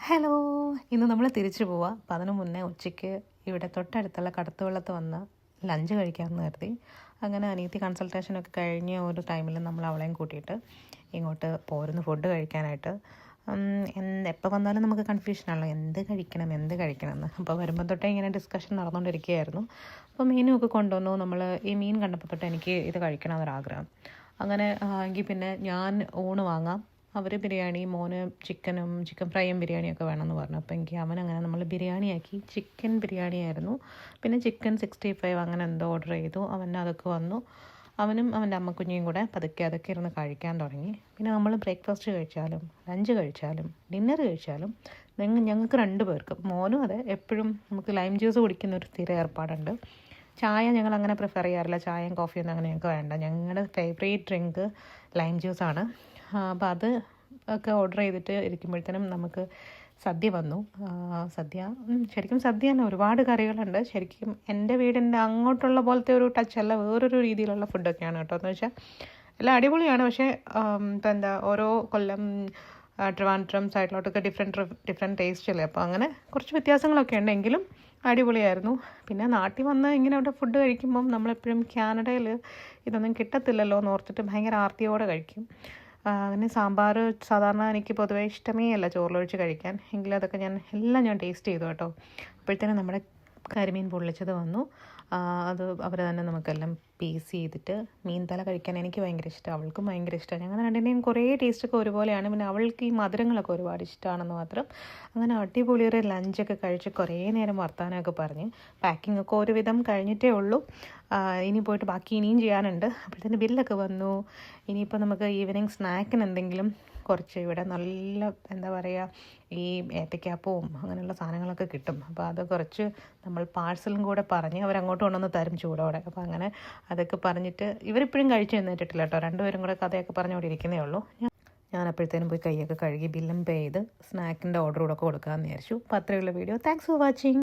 Hello, ഇന്ന് നമ്മൾ തിരിച്ചു പോവാം. അപ്പം അതിനു മുന്നേ ഉച്ചയ്ക്ക് ഇവിടെ തൊട്ടടുത്തുള്ള കടത്തുവള്ളത്ത് വന്ന് ലഞ്ച് കഴിക്കാമെന്ന് കരുതി. അങ്ങനെ അനിയത്തി കൺസൾട്ടേഷനൊക്കെ കഴിഞ്ഞ ഒരു ടൈമിൽ നമ്മൾ അവളെയും കൂട്ടിയിട്ട് ഇങ്ങോട്ട് പോരുന്നു ഫുഡ് കഴിക്കാനായിട്ട്. എപ്പോൾ വന്നാലും നമുക്ക് കൺഫ്യൂഷനാണല്ലോ, എന്ത് കഴിക്കണം എന്ന്. അപ്പോൾ വരുമ്പോൾ തൊട്ടേ ഇങ്ങനെ ഡിസ്കഷൻ നടന്നുകൊണ്ടിരിക്കുകയായിരുന്നു. അപ്പോൾ മീനും ഒക്കെ കൊണ്ടുവന്നു. നമ്മൾ ഈ മീൻ കണ്ടപ്പോൾ തൊട്ട് എനിക്ക് ഇത് കഴിക്കണമെന്നൊരാഗ്രഹം. അങ്ങനെ എങ്കിൽ പിന്നെ ഞാൻ ഊണ് വാങ്ങാം, അവർ ബിരിയാണി, മോന് ചിക്കൻ ഫ്രൈയും ബിരിയാണിയൊക്കെ വേണമെന്ന് പറഞ്ഞു. അപ്പോൾ എനിക്ക് അവനങ്ങനെ നമ്മൾ ബിരിയാണിയാക്കി. ചിക്കൻ ബിരിയാണി ആയിരുന്നു. പിന്നെ ചിക്കൻ 65 അങ്ങനെ എന്തോ ഓർഡർ ചെയ്തു. അതൊക്കെ വന്നു. അവനും അവൻ്റെ അമ്മക്കുഞ്ഞിയും കൂടെ പതുക്കെ അതൊക്കെ ഇരുന്ന് കഴിക്കാൻ തുടങ്ങി. പിന്നെ നമ്മൾ ബ്രേക്ക്ഫാസ്റ്റ് കഴിച്ചാലും ലഞ്ച് കഴിച്ചാലും ഡിന്നർ കഴിച്ചാലും ഞങ്ങൾക്ക് 2 പേർക്കും, മോനും അതെ, എപ്പോഴും നമുക്ക് ലൈം ജ്യൂസ് കുടിക്കുന്ന ഒരു സ്ഥിര ഏർപ്പാടുണ്ട്. ചായ ഞങ്ങൾ അങ്ങനെ പ്രിഫർ ചെയ്യാറില്ല. ചായയും കോഫിയൊന്നും അങ്ങനെ ഞങ്ങൾക്ക് വേണ്ട. ഞങ്ങളുടെ ഫേവറേറ്റ് ഡ്രിങ്ക് ലൈം ജ്യൂസാണ്. അപ്പോൾ അത് ഒക്കെ ഓർഡർ ചെയ്തിട്ട് ഇരിക്കുമ്പോഴത്തേനും നമുക്ക് സദ്യ വന്നു. ശരിക്കും സദ്യ തന്നെ, ഒരുപാട് കറികളുണ്ട്. ശരിക്കും എൻ്റെ വീടിൻ്റെ അങ്ങോട്ടുള്ള പോലത്തെ ഒരു ടച്ചല്ല, വേറൊരു രീതിയിലുള്ള ഫുഡൊക്കെയാണ് കേട്ടോ. എന്ന് വെച്ചാൽ എല്ലാം അടിപൊളിയാണ്. പക്ഷേ ഇപ്പം ഓരോ കൊല്ലം ട്രിവാൻഡ്രം സൈഡിലോട്ടൊക്കെ ഡിഫറെൻറ്റ് ടേസ്റ്റ് അല്ലേ. അപ്പോൾ അങ്ങനെ കുറച്ച് വ്യത്യാസങ്ങളൊക്കെ ഉണ്ടെങ്കിലും അടിപൊളിയായിരുന്നു. പിന്നെ നാട്ടിൽ വന്ന് ഇങ്ങനെ അവിടെ ഫുഡ് കഴിക്കുമ്പം നമ്മളെപ്പോഴും കാനഡയിൽ ഇതൊന്നും കിട്ടത്തില്ലല്ലോ എന്ന് ഓർത്തിട്ട് ഭയങ്കര ആർത്തിയോടെ കഴിക്കും. അങ്ങനെ സാമ്പാർ സാധാരണ എനിക്ക് പൊതുവേ ഇഷ്ടമേ അല്ല ചോറിലൊഴിച്ച് കഴിക്കാൻ. എങ്കിലും അതൊക്കെ എല്ലാം ഞാൻ ടേസ്റ്റ് ചെയ്തു കേട്ടോ. അപ്പോഴത്തേനും നമ്മുടെ കരിമീൻ പൊള്ളിച്ചത് വന്നു. അത് അവർ തന്നെ നമുക്കെല്ലാം പീസ് ചെയ്തിട്ട്, മീൻ തല കഴിക്കാൻ എനിക്ക് ഭയങ്കര ഇഷ്ടമാണ്, അവൾക്കും ഭയങ്കര ഇഷ്ടമാണ്. ഞങ്ങൾ രണ്ടിൻ്റെയും കുറേ ടേസ്റ്റൊക്കെ ഒരുപോലെയാണ്. പിന്നെ അവൾക്ക് ഈ മധുരങ്ങളൊക്കെ ഒരുപാട് ഇഷ്ടമാണെന്ന് മാത്രം. അങ്ങനെ അടിപൊളി ഒരു ലഞ്ചൊക്കെ കഴിച്ച് കുറേ നേരം വർത്താനമൊക്കെ പറഞ്ഞ് പാക്കിംഗ് ഒക്കെ ഒരുവിധം കഴിഞ്ഞിട്ടേ ഉള്ളൂ. ഇനി പോയിട്ട് ബാക്കി ഇനിയും ചെയ്യാനുണ്ട്. അപ്പോഴത്തേന് ബില്ലൊക്കെ വന്നു. ഇനിയിപ്പോൾ നമുക്ക് ഈവനിങ് സ്നാക്കിന് എന്തെങ്കിലും കുറച്ച് ഇവിടെ നല്ല എന്താ പറയുക, ഈ ഏത്തയ്ക്കാപ്പവും അങ്ങനെയുള്ള സാധനങ്ങളൊക്കെ കിട്ടും. അപ്പോൾ അത് കുറച്ച് നമ്മൾ പാഴ്സലും കൂടെ പറഞ്ഞ് അവരങ്ങോട്ട് കൊണ്ടുവന്ന് തരും ചൂടോടെ. അപ്പോൾ അങ്ങനെ അതൊക്കെ പറഞ്ഞിട്ട് ഇവരിപ്പോഴും കഴിച്ച് എഴുന്നേറ്റിട്ടില്ല കേട്ടോ. 2 പേരും കൂടെ കഥയൊക്കെ പറഞ്ഞുകൊണ്ട് ഇരിക്കുന്നേ ഉള്ളൂ. ഞാൻ അപ്പോഴത്തേനും പോയി കൈയൊക്കെ കഴുകി ബില്ലും പേ ചെയ്ത് സ്നാക്കിൻ്റെ ഓർഡർ കൂടെ കൊടുക്കാമെന്ന് വിചാരിച്ചു. അപ്പോൾ അത്രയുള്ള വീഡിയോ. Thanks for watching.